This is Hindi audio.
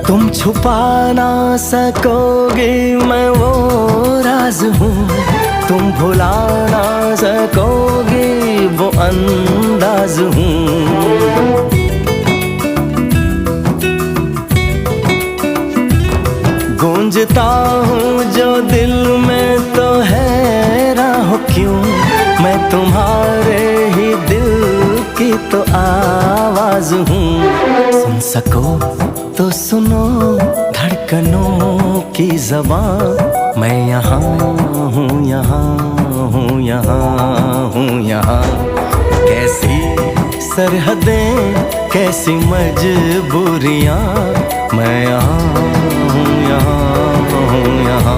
तुम छुपा ना सकोगे मैं वो राज हूँ, तुम भुला ना सकोगे वो अंदाज हूँ। गूंजता हूँ जो दिल में तो हैरान हो क्यों, मैं तुम्हारे ही दिल की तो आवाज हूँ। सुन सको तो सुनो धड़कनों की ज़बान, मैं यहाँ हूँ, यहाँ हूँ, यहाँ हूँ, यहाँ। कैसी सरहदें कैसी मजबूरियाँ, मैं यहाँ हूँ, यहाँ हूँ, यहाँ।